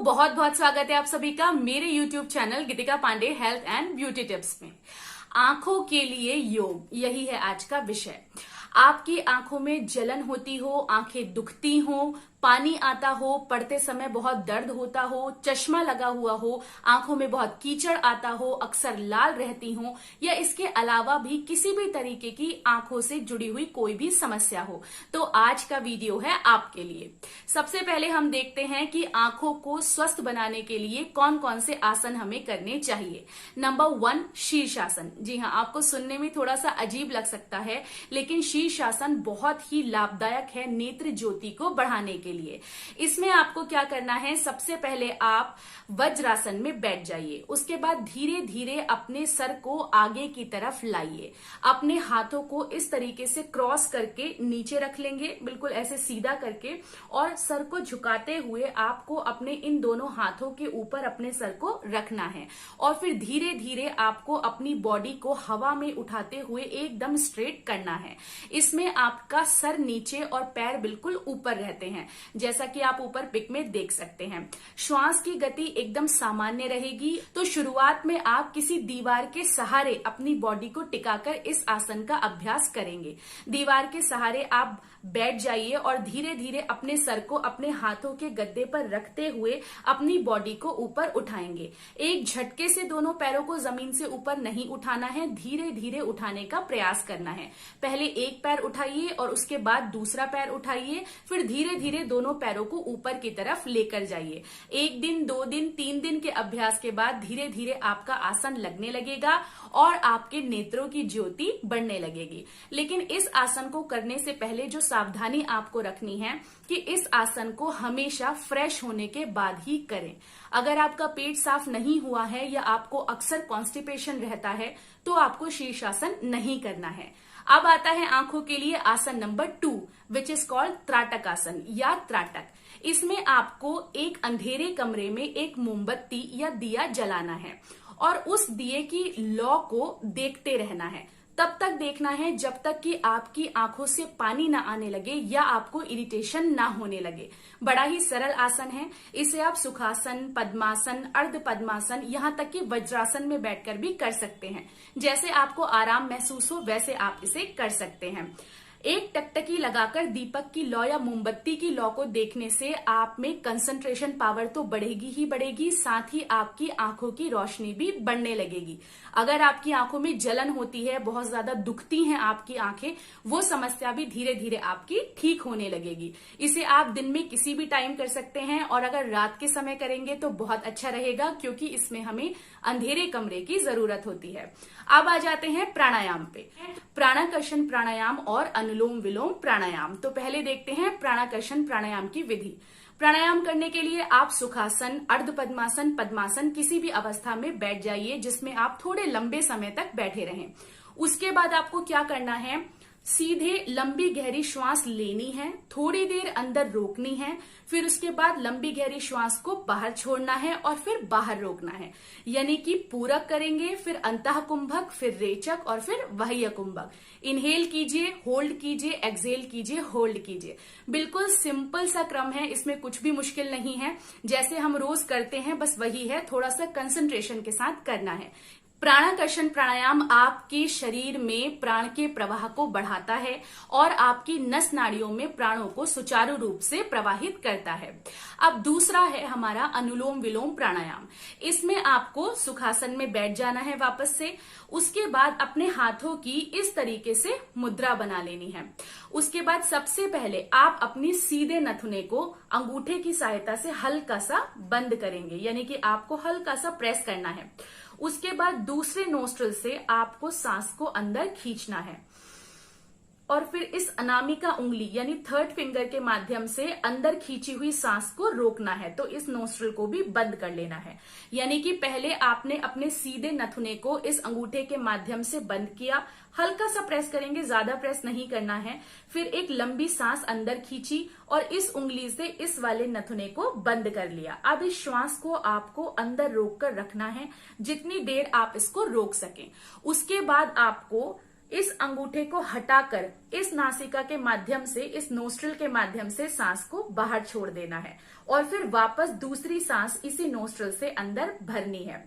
बहुत बहुत स्वागत है आप सभी का मेरे YouTube channel Geetika Pandey health and beauty tips में। आंखों के लिए योग, यही है आज का विषय। आपकी आंखों में जलन होती हो, आंखें दुखती हो, पानी आता हो, पढ़ते समय बहुत दर्द होता हो, चश्मा लगा हुआ हो, आंखों में बहुत कीचड़ आता हो, अक्सर लाल रहती हो, या इसके अलावा भी किसी भी तरीके की आंखों से जुड़ी हुई कोई भी समस्या हो, तो आज का वीडियो है आपके लिए। सबसे पहले हम देखते हैं कि आंखों को स्वस्थ बनाने के लिए कौन कौन से आसन हमें करने चाहिए। नंबर 1, शीर्षासन। जी हाँ, आपको सुनने में थोड़ा सा अजीब लग सकता है, लेकिन शीर्षासन बहुत ही लाभदायक है नेत्र ज्योति को बढ़ाने के लिए। इसमें आपको क्या करना है, सबसे पहले आप वज्रासन में बैठ जाइए। उसके बाद धीरे धीरे अपने सर को आगे की तरफ लाइए। अपने हाथों को इस तरीके से क्रॉस करके नीचे रख लेंगे, बिल्कुल ऐसे सीधा करके, और सर को झुकाते हुए आपको अपने इन दोनों हाथों के ऊपर अपने सर को रखना है। और फिर धीरे धीरे आपको अपनी बॉडी को हवा में उठाते हुए एकदम स्ट्रेट करना है। इसमें आपका सर नीचे और पैर बिल्कुल ऊपर रहते हैं, जैसा कि आप ऊपर पिक में देख सकते हैं। श्वास की गति एकदम सामान्य रहेगी। तो शुरुआत में आप किसी दीवार के सहारे अपनी बॉडी को टिकाकर इस आसन का अभ्यास करेंगे। दीवार के सहारे आप बैठ जाइए और धीरे धीरे अपने सर को अपने हाथों के गद्दे पर रखते हुए अपनी बॉडी को ऊपर उठाएंगे। एक झटके से दोनों पैरों को जमीन से ऊपर नहीं उठाना है, धीरे धीरे उठाने का प्रयास करना है। पहले एक पैर उठाइए और उसके बाद दूसरा पैर उठाइए, फिर धीरे धीरे दोनों पैरों को ऊपर की तरफ लेकर जाइए। 1 दिन, 2 दिन, 3 दिन के अभ्यास के बाद धीरे धीरे आपका आसन लगने लगेगा और आपके नेत्रों की ज्योति बढ़ने लगेगी। लेकिन इस आसन को करने से पहले जो सावधानी आपको रखनी है कि इस आसन को हमेशा फ्रेश होने के बाद ही करें। अगर आपका पेट साफ नहीं हुआ है या आपको अक्सर कॉन्स्टिपेशन रहता है तो आपको शीर्षासन नहीं करना है। अब आता है आंखों के लिए आसन नंबर 2, विच इज कॉल्ड त्राटक आसन या त्राटक। इसमें आपको एक अंधेरे कमरे में एक मोमबत्ती या दिया जलाना है और उस दिए की लौ को देखते रहना है। तब तक देखना है जब तक कि आपकी आंखों से पानी ना आने लगे या आपको इरिटेशन ना होने लगे। बड़ा ही सरल आसन है। इसे आप सुखासन, पद्मासन, अर्ध पद्मासन, यहाँ तक कि वज्रासन में बैठकर भी कर सकते हैं। जैसे आपको आराम महसूस हो वैसे आप इसे कर सकते हैं। एक टकटकी लगाकर दीपक की लौ या मोमबत्ती की लौ को देखने से आप में कंसंट्रेशन पावर तो बढ़ेगी ही बढ़ेगी, साथ ही आपकी आंखों की रोशनी भी बढ़ने लगेगी। अगर आपकी आंखों में जलन होती है, बहुत ज्यादा दुखती हैं आपकी आंखें, वो समस्या भी धीरे धीरे आपकी ठीक होने लगेगी। इसे आप दिन में किसी भी टाइम कर सकते हैं और अगर रात के समय करेंगे तो बहुत अच्छा रहेगा, क्योंकि इसमें हमें अंधेरे कमरे की जरूरत होती है। अब आ जाते हैं प्राणायाम पे। प्राणाकर्षण प्राणायाम और अनुलोम विलोम प्राणायाम। तो पहले देखते हैं प्राणाकर्षण प्राणायाम की विधि। प्राणायाम करने के लिए आप सुखासन, अर्ध पद्मासन, पद्मासन किसी भी अवस्था में बैठ जाइए जिसमें आप थोड़े लंबे समय तक बैठे रहें। उसके बाद आपको क्या करना है, सीधे लंबी गहरी श्वास लेनी है, थोड़ी देर अंदर रोकनी है, फिर उसके बाद लंबी गहरी श्वास को बाहर छोड़ना है और फिर बाहर रोकना है। यानी कि पूरक करेंगे, फिर अंतः कुंभक, फिर रेचक और फिर बाह्य कुंभक। इनहेल कीजिए, होल्ड कीजिए, एक्सहेल कीजिए, होल्ड कीजिए। बिल्कुल सिंपल सा क्रम है, इसमें कुछ भी मुश्किल नहीं है। जैसे हम रोज करते हैं बस वही है, थोड़ा सा कंसंट्रेशन के साथ करना है। प्राणाकर्षण प्राणायाम आपके शरीर में प्राण के प्रवाह को बढ़ाता है और आपकी नस नाड़ियों में प्राणों को सुचारू रूप से प्रवाहित करता है। अब दूसरा है हमारा अनुलोम विलोम प्राणायाम। इसमें आपको सुखासन में बैठ जाना है वापस से। उसके बाद अपने हाथों की इस तरीके से मुद्रा बना लेनी है। उसके बाद सबसे पहले आप अपनी सीधे नथुने को अंगूठे की सहायता से हल्का सा बंद करेंगे, यानी कि आपको हल्का सा प्रेस करना है। उसके बाद दूसरे नोस्ट्रल से आपको सांस को अंदर खींचना है और फिर इस अनामिका उंगली यानी 3rd फिंगर के माध्यम से अंदर खींची हुई सांस को रोकना है। तो इस नोस्ट्रल को भी बंद कर लेना है। यानी कि पहले आपने अपने सीधे नथुने को इस अंगूठे के माध्यम से बंद किया, हल्का सा प्रेस करेंगे, ज्यादा प्रेस नहीं करना है। फिर एक लंबी सांस अंदर खींची और इस उंगली से इस वाले नथुने को बंद कर लिया। अब इस श्वास को आपको अंदर रोक कर रखना है जितनी देर आप इसको रोक सकें। उसके बाद आपको इस अंगूठे को हटाकर इस नासिका के माध्यम से, इस नोस्ट्रिल के माध्यम से सांस को बाहर छोड़ देना है और फिर वापस दूसरी सांस इसी नोस्ट्रिल से अंदर भरनी है।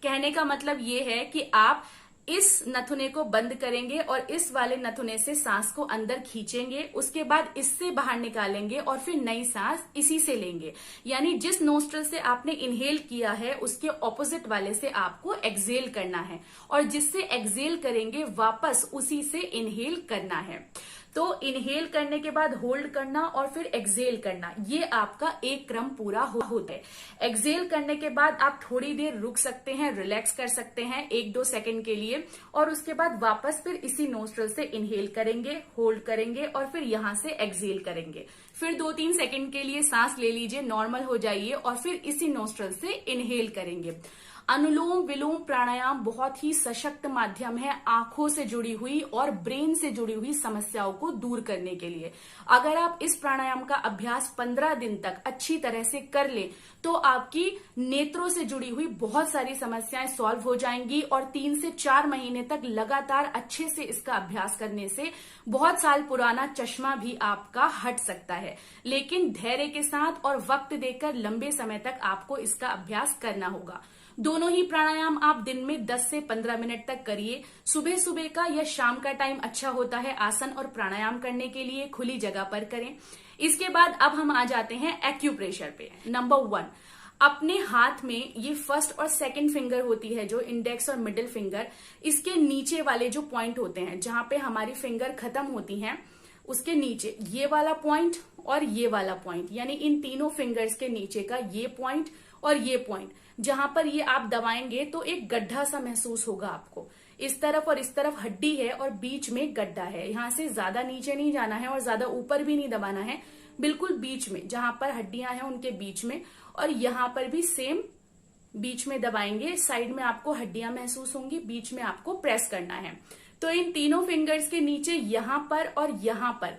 कहने का मतलब ये है कि आप इस नथुने को बंद करेंगे और इस वाले नथुने से सांस को अंदर खींचेंगे, उसके बाद इससे बाहर निकालेंगे और फिर नई सांस इसी से लेंगे। यानी जिस नोस्ट्रल से आपने इनहेल किया है उसके ऑपोजिट वाले से आपको एक्सहेल करना है और जिससे एक्सहेल करेंगे वापस उसी से इनहेल करना है। तो इनहेल करने के बाद होल्ड करना और फिर एक्सहेल करना, ये आपका एक क्रम पूरा होता है। एक्सहेल करने के बाद आप थोड़ी देर रुक सकते हैं, रिलैक्स कर सकते हैं 1-2 सेकंड के लिए और उसके बाद वापस फिर इसी नोस्ट्रल से इनहेल करेंगे, होल्ड करेंगे और फिर यहां से एक्सहेल करेंगे। फिर 2-3 सेकंड के लिए सांस ले लीजिए, नॉर्मल हो जाइए और फिर इसी नोस्ट्रल से इनहेल करेंगे। अनुलोम विलोम प्राणायाम बहुत ही सशक्त माध्यम है आंखों से जुड़ी हुई और ब्रेन से जुड़ी हुई समस्याओं को दूर करने के लिए। अगर आप इस प्राणायाम का अभ्यास 15 दिन तक अच्छी तरह से कर ले तो आपकी नेत्रों से जुड़ी हुई बहुत सारी समस्याएं सॉल्व हो जाएंगी और 3 से 4 महीने तक लगातार अच्छे से इसका अभ्यास करने से बहुत साल पुराना चश्मा भी आपका हट सकता है। लेकिन धैर्य के साथ और वक्त देकर लंबे समय तक आपको इसका अभ्यास करना होगा। दोनों ही प्राणायाम आप दिन में 10 से 15 मिनट तक करिए। सुबह सुबह का या शाम का टाइम अच्छा होता है आसन और प्राणायाम करने के लिए, खुली जगह पर करें। इसके बाद अब हम आ जाते हैं एक्यूप्रेशर पे। नंबर 1, अपने हाथ में ये फर्स्ट और सेकंड फिंगर होती है जो इंडेक्स और मिडिल फिंगर, इसके नीचे वाले जो पॉइंट होते हैं जहां पे हमारी फिंगर खत्म होती हैं उसके नीचे ये वाला पॉइंट और ये वाला पॉइंट, यानी इन तीनों फिंगर्स के नीचे का ये पॉइंट और ये पॉइंट, जहां पर ये आप दबाएंगे तो एक गड्ढा सा महसूस होगा आपको। इस तरफ और इस तरफ हड्डी है और बीच में गड्ढा है। यहां से ज्यादा नीचे नहीं जाना है और ज्यादा ऊपर भी नहीं दबाना है, बिल्कुल बीच में जहां पर हड्डियां हैं उनके बीच में। और यहां पर भी सेम बीच में दबाएंगे, साइड में आपको हड्डियां महसूस होंगी, बीच में आपको प्रेस करना है। तो इन तीनों फिंगर्स के नीचे यहां पर और यहां पर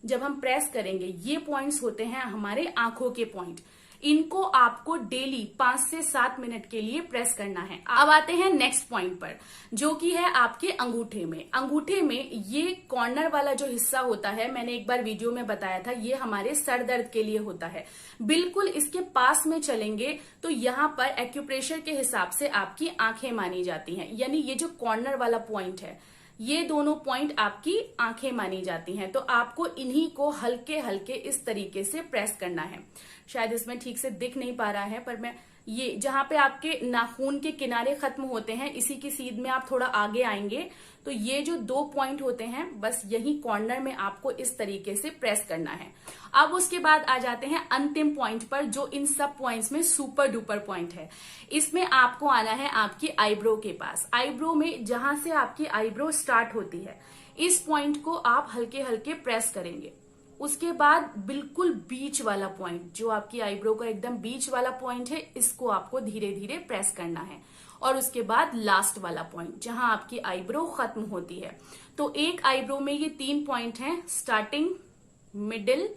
जब हम प्रेस करेंगे ये पॉइंट्स होते हैं हमारे आंखों के पॉइंट। इनको आपको डेली 5 से 7 मिनट के लिए प्रेस करना है। अब आते हैं नेक्स्ट पॉइंट पर जो कि है आपके अंगूठे में। अंगूठे में ये कॉर्नर वाला जो हिस्सा होता है, मैंने एक बार वीडियो में बताया था, ये हमारे सर दर्द के लिए होता है। बिल्कुल इसके पास में चलेंगे तो यहाँ पर एक्यूप्रेशर के हिसाब से आपकी आंखें मानी जाती हैं। यानी ये जो कॉर्नर वाला पॉइंट है, ये दोनों पॉइंट आपकी आंखें मानी जाती हैं। तो आपको इन्हीं को हल्के हल्के इस तरीके से प्रेस करना है। शायद इसमें ठीक से दिख नहीं पा रहा है पर मैं ये जहां पे आपके नाखून के किनारे खत्म होते हैं इसी की सीध में आप थोड़ा आगे आएंगे तो ये जो 2 पॉइंट होते हैं बस यही कॉर्नर में आपको इस तरीके से प्रेस करना है। अब उसके बाद आ जाते हैं अंतिम पॉइंट पर जो इन सब पॉइंट्स में सुपर डुपर पॉइंट है। इसमें आपको आना है आपकी आईब्रो के पास। आईब्रो में जहां से आपकी आईब्रो स्टार्ट होती है इस पॉइंट को आप हल्के हल्के प्रेस करेंगे। उसके बाद बिल्कुल बीच वाला पॉइंट जो आपकी आईब्रो का एकदम बीच वाला पॉइंट है इसको आपको धीरे धीरे प्रेस करना है। और उसके बाद लास्ट वाला पॉइंट जहां आपकी आईब्रो खत्म होती है। तो एक आईब्रो में ये 3 पॉइंट हैं, स्टार्टिंग, मिडिल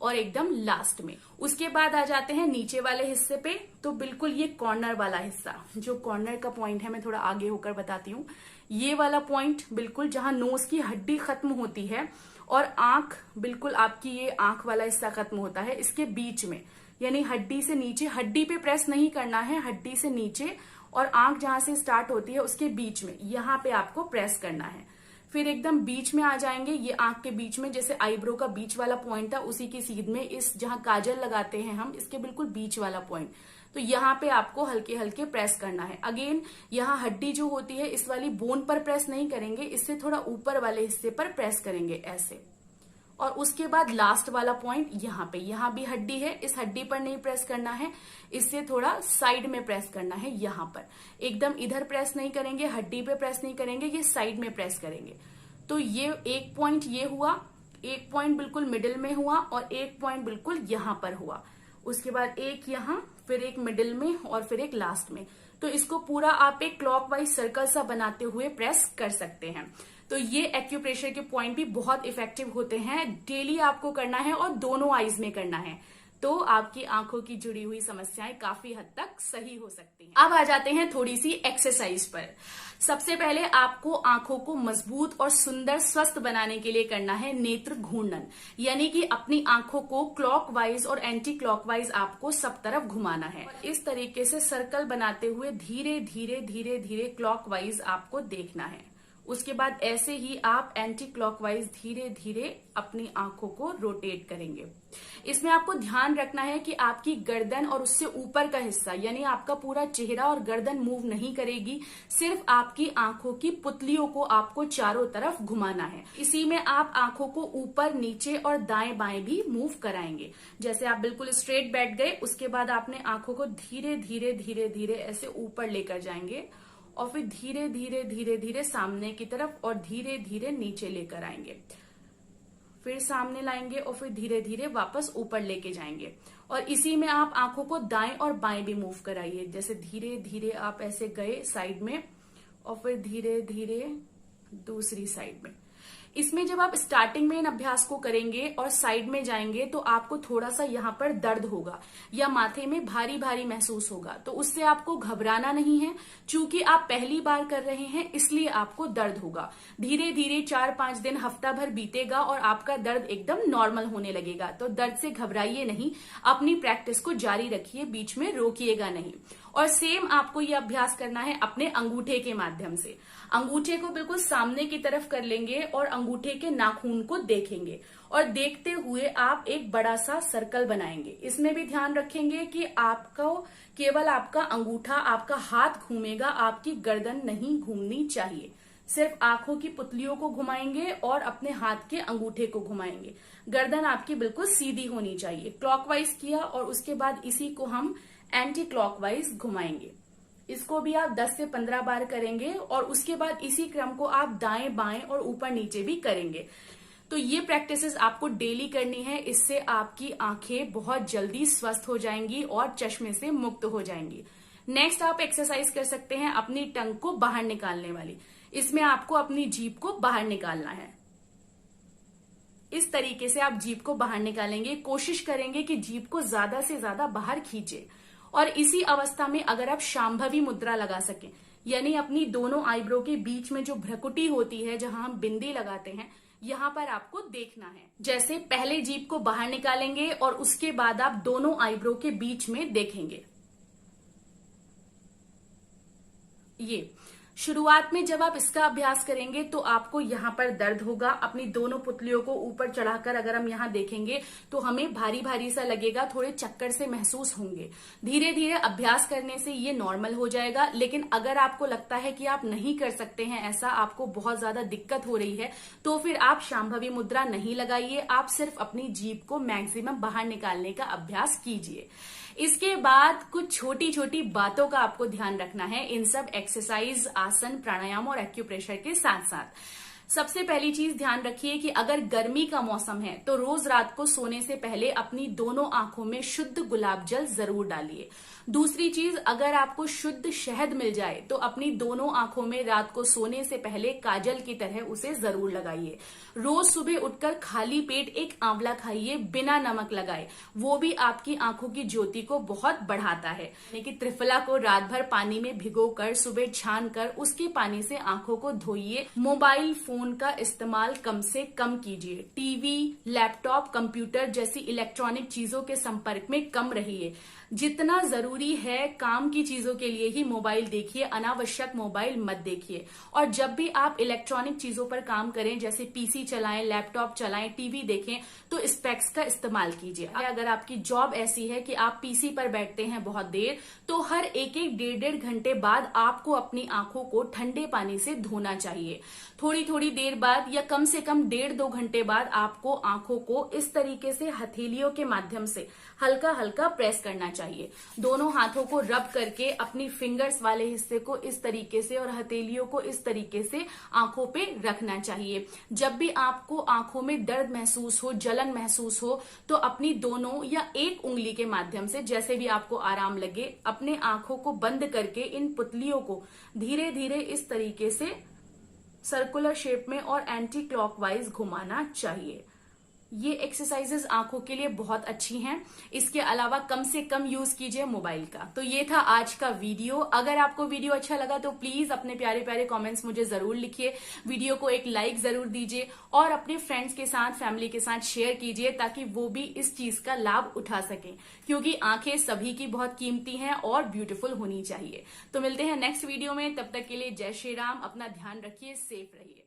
और एकदम लास्ट में। उसके बाद आ जाते हैं नीचे वाले हिस्से पे। तो बिल्कुल ये कॉर्नर वाला हिस्सा, जो कॉर्नर का पॉइंट है मैं थोड़ा आगे होकर बताती हूँ। ये वाला पॉइंट बिल्कुल जहां नोज की हड्डी खत्म होती है और आंख, बिल्कुल आपकी ये आंख वाला हिस्सा खत्म होता है इसके बीच में। यानी हड्डी से नीचे, हड्डी पे प्रेस नहीं करना है, हड्डी से नीचे और आंख जहां से स्टार्ट होती है उसके बीच में, यहां पे आपको प्रेस करना है। फिर एकदम बीच में आ जाएंगे, ये आंख के बीच में, जैसे आईब्रो का बीच वाला पॉइंट था उसी की सीध में, इस जहां काजल लगाते हैं हम इसके बिल्कुल बीच वाला पॉइंट। तो यहाँ पे आपको हल्के हल्के प्रेस करना है। अगेन यहाँ हड्डी जो होती है इस वाली बोन पर प्रेस नहीं करेंगे, इससे थोड़ा ऊपर वाले हिस्से पर प्रेस करेंगे ऐसे। और उसके बाद लास्ट वाला पॉइंट यहाँ पे, यहाँ भी हड्डी है, इस हड्डी पर नहीं प्रेस करना है, इससे थोड़ा साइड में प्रेस करना है। यहाँ पर एकदम इधर प्रेस नहीं करेंगे, हड्डी पे प्रेस नहीं करेंगे, ये साइड में प्रेस करेंगे। तो ये एक पॉइंट ये हुआ, एक पॉइंट बिल्कुल मिडिल में हुआ और एक पॉइंट बिल्कुल यहाँ पर हुआ। उसके बाद एक यहाँ, फिर एक मिडिल में और फिर एक लास्ट में। तो इसको पूरा आप एक क्लॉकवाइज सर्कल सा बनाते हुए प्रेस कर सकते हैं। तो ये एक्यूप्रेशर के पॉइंट भी बहुत इफेक्टिव होते हैं। डेली आपको करना है और दोनों आईज में करना है। तो आपकी आंखों की जुड़ी हुई समस्याएं काफी हद तक सही हो सकती हैं। अब आ जाते हैं थोड़ी सी एक्सरसाइज पर। सबसे पहले आपको आंखों को मजबूत और सुंदर स्वस्थ बनाने के लिए करना है नेत्र घूर्णन, यानी कि अपनी आंखों को क्लॉकवाइज और एंटी क्लॉकवाइज आपको सब तरफ घुमाना है। इस तरीके से सर्कल बनाते हुए धीरे धीरे धीरे धीरे क्लॉकवाइज आपको देखना है। उसके बाद ऐसे ही आप एंटी क्लॉकवाइज धीरे धीरे अपनी आंखों को रोटेट करेंगे। इसमें आपको ध्यान रखना है कि आपकी गर्दन और उससे ऊपर का हिस्सा, यानी आपका पूरा चेहरा और गर्दन मूव नहीं करेगी, सिर्फ आपकी आंखों की पुतलियों को आपको चारों तरफ घुमाना है। इसी में आप आंखों को ऊपर नीचे और दाएं बाएं भी मूव कराएंगे। जैसे आप बिल्कुल स्ट्रेट बैठ गए, उसके बाद आपने आंखों को धीरे धीरे धीरे धीरे ऐसे ऊपर लेकर जाएंगे और फिर धीरे धीरे धीरे धीरे सामने की तरफ और धीरे धीरे नीचे लेकर आएंगे, फिर सामने लाएंगे और फिर धीरे धीरे वापस ऊपर लेके जाएंगे। और इसी में आप आंखों को दाएं और बाएं भी मूव कराइए। जैसे धीरे धीरे आप ऐसे गए साइड में और फिर धीरे धीरे दूसरी साइड में। इसमें जब आप स्टार्टिंग में इन अभ्यास को करेंगे और साइड में जाएंगे तो आपको थोड़ा सा यहाँ पर दर्द होगा या माथे में भारी भारी महसूस होगा, तो उससे आपको घबराना नहीं है। चूंकि आप पहली बार कर रहे हैं इसलिए आपको दर्द होगा। धीरे धीरे 4-5 दिन, हफ्ता भर बीतेगा और आपका दर्द एकदम नॉर्मल होने लगेगा। तो दर्द से घबराइए नहीं, अपनी प्रैक्टिस को जारी रखिए, बीच में रोकिएगा नहीं। और सेम आपको ये अभ्यास करना है अपने अंगूठे के माध्यम से। अंगूठे को बिल्कुल सामने की तरफ कर लेंगे और अंगूठे के नाखून को देखेंगे और देखते हुए आप एक बड़ा सा सर्कल बनाएंगे। इसमें भी ध्यान रखेंगे कि आपको केवल आपका अंगूठा, आपका हाथ घूमेगा, आपकी गर्दन नहीं घूमनी चाहिए। सिर्फ आंखों की पुतलियों को घुमाएंगे और अपने हाथ के अंगूठे को घुमाएंगे। गर्दन आपकी बिल्कुल सीधी होनी चाहिए। क्लॉकवाइज किया और उसके बाद इसी को हम एंटी क्लॉकवाइज घुमाएंगे। इसको भी आप 10 से 15 बार करेंगे और उसके बाद इसी क्रम को आप दाएं बाएं और ऊपर नीचे भी करेंगे। तो ये प्रैक्टिसेस आपको डेली करनी है। इससे आपकी आंखें बहुत जल्दी स्वस्थ हो जाएंगी और चश्मे से मुक्त हो जाएंगी। नेक्स्ट आप एक्सरसाइज कर सकते हैं अपनी टंग को बाहर निकालने वाली। इसमें आपको अपनी जीभ को बाहर निकालना है। इस तरीके से आप जीभ को बाहर निकालेंगे। कोशिश करेंगे कि जीभ को ज्यादा से ज्यादा बाहर खींचे और इसी अवस्था में अगर आप शांभवी मुद्रा लगा सकें, यानी अपनी दोनों आईब्रो के बीच में जो भ्रकुटी होती है, जहां हम बिंदी लगाते हैं, यहां पर आपको देखना है। जैसे पहले जीभ को बाहर निकालेंगे और उसके बाद आप दोनों आईब्रो के बीच में देखेंगे। ये शुरुआत में जब आप इसका अभ्यास करेंगे तो आपको यहाँ पर दर्द होगा। अपनी दोनों पुतलियों को ऊपर चढ़ाकर अगर हम यहाँ देखेंगे तो हमें भारी भारी सा लगेगा, थोड़े चक्कर से महसूस होंगे। धीरे धीरे अभ्यास करने से ये नॉर्मल हो जाएगा। लेकिन अगर आपको लगता है कि आप नहीं कर सकते हैं ऐसा, आपको बहुत ज्यादा दिक्कत हो रही है, तो फिर आप शांभवी मुद्रा नहीं लगाइए। आप सिर्फ अपनी जीभ को मैक्सिमम बाहर निकालने का अभ्यास कीजिए। इसके बाद कुछ छोटी छोटी बातों का आपको ध्यान रखना है इन सब एक्सरसाइज, आसन, प्राणायाम और एक्यूप्रेशर के साथ साथ। सबसे पहली चीज ध्यान रखिए कि अगर गर्मी का मौसम है तो रोज रात को सोने से पहले अपनी दोनों आंखों में शुद्ध गुलाब जल जरूर डालिए। दूसरी चीज, अगर आपको शुद्ध शहद मिल जाए तो अपनी दोनों आंखों में रात को सोने से पहले काजल की तरह उसे जरूर लगाइए। रोज सुबह उठकर खाली पेट एक आंवला खाइए बिना नमक लगाए, वो भी आपकी आंखों की ज्योति को बहुत बढ़ाता है। यानी कि त्रिफला को रात भर पानी में भिगोकर सुबह छान कर उसके पानी से आंखों को धोइए। मोबाइल फोन का इस्तेमाल कम से कम कीजिए। टीवी, लैपटॉप, कंप्यूटर जैसी इलेक्ट्रॉनिक चीजों के संपर्क में कम रहिए। जितना जरूरी है काम की चीजों के लिए ही मोबाइल देखिए, अनावश्यक मोबाइल मत देखिए। और जब भी आप इलेक्ट्रॉनिक चीजों पर काम करें, जैसे पीसी चलाएं, लैपटॉप चलाएं, टीवी देखें, तो स्पेक्स का इस्तेमाल कीजिए। अगर आपकी जॉब ऐसी है कि आप पीसी पर बैठते हैं बहुत देर, तो हर एक 1-1.5 घंटे बाद आपको अपनी आंखों को ठंडे पानी से धोना चाहिए। थोड़ी थोड़ी देर बाद या कम से कम 1.5-2 घंटे बाद आपको आंखों को इस तरीके से हथेलियों के माध्यम से हल्का हल्का प्रेस करना चाहिए। दोनों हाथों को रब करके अपनी फिंगर्स वाले हिस्से को इस तरीके से और हथेलियों को इस तरीके से आंखों पे रखना चाहिए। जब भी आपको आंखों में दर्द महसूस हो, जलन महसूस हो, तो अपनी दोनों या एक उंगली के माध्यम से, जैसे भी आपको आराम लगे, अपने आंखों को बंद करके इन पुतलियों को धीरे धीरे इस तरीके से सर्कुलर शेप में और एंटी क्लॉकवाइज घुमाना चाहिए। ये एक्सरसाइजेस आंखों के लिए बहुत अच्छी हैं। इसके अलावा कम से कम यूज कीजिए मोबाइल का। तो ये था आज का वीडियो। अगर आपको वीडियो अच्छा लगा तो प्लीज अपने प्यारे प्यारे कमेंट्स मुझे जरूर लिखिए, वीडियो को एक लाइक जरूर दीजिए और अपने फ्रेंड्स के साथ, फैमिली के साथ शेयर कीजिए ताकि वो भी इस चीज का लाभ उठा सकें, क्योंकि आंखें सभी की बहुत कीमती हैं और ब्यूटीफुल होनी चाहिए। तो मिलते हैं नेक्स्ट वीडियो में, तब तक के लिए जय श्री राम। अपना ध्यान रखिए, सेफ रहिए।